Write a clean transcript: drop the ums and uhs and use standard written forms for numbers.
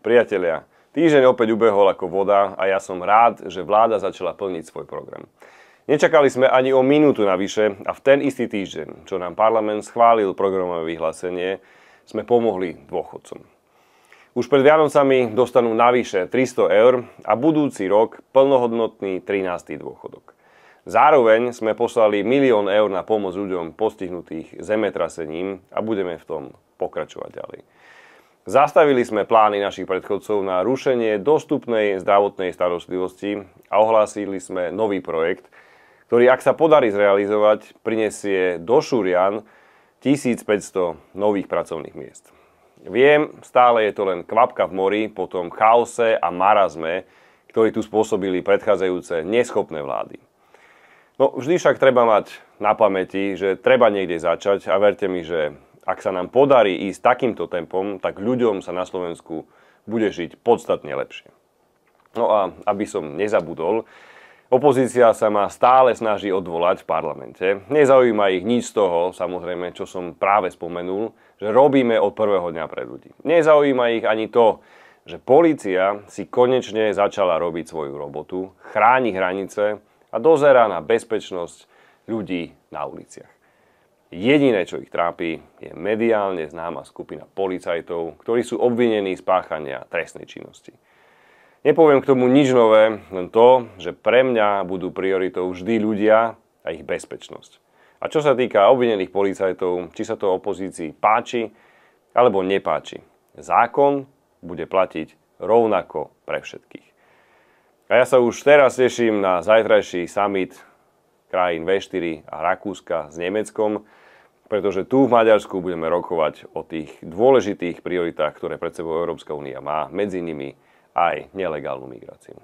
Priatelia, týždeň opäť ubehol ako voda a ja som rád, že vláda začala plniť svoj program. Nečakali sme ani o minútu navyše a v ten istý týždeň, čo nám parlament schválil programové vyhlásenie, sme pomohli dôchodcom. Už pred Vianocami dostanú navyše 300 eur a budúci rok plnohodnotný 13. dôchodok. Zároveň sme poslali 1 000 000 eur na pomoc ľuďom postihnutých zemetrasením a budeme v tom pokračovať ďalej. Zastavili sme plány našich predchodcov na rušenie dostupnej zdravotnej starostlivosti a ohlásili sme nový projekt, ktorý, ak sa podarí zrealizovať, prinesie do Šurian 1500 nových pracovných miest. Viem, stále je to len kvapka v mori po tom chaose a marazme, ktorý tu spôsobili predchádzajúce neschopné vlády. No vždy však treba mať na pamäti, že treba niekde začať a verte mi, že ak sa nám podarí ísť takýmto tempom, tak ľuďom sa na Slovensku bude žiť podstatne lepšie. No a aby som nezabudol, opozícia sa ma stále snaží odvolať v parlamente. Nezaujíma ich nič z toho, samozrejme, čo som práve spomenul, že robíme od prvého dňa pre ľudí. Nezaujíma ich ani to, že polícia si konečne začala robiť svoju robotu, chráni hranice a dozerá na bezpečnosť ľudí na uliciach. Jediné, čo ich trápi, je mediálne známa skupina policajtov, ktorí sú obvinení z páchania trestnej činnosti. Nepoviem k tomu nič nové, len to, že pre mňa budú prioritou vždy ľudia a ich bezpečnosť. A čo sa týka obvinených policajtov, či sa to opozícii páči alebo nepáči, zákon bude platiť rovnako pre všetkých. A ja sa už teraz teším na zajtrajší summit krajín V4 a Rakúska s Nemeckom, pretože tu v Maďarsku budeme rokovať o tých dôležitých prioritách, ktoré pred sebou Európska únia má, medzi nimi aj nelegálnu migráciu.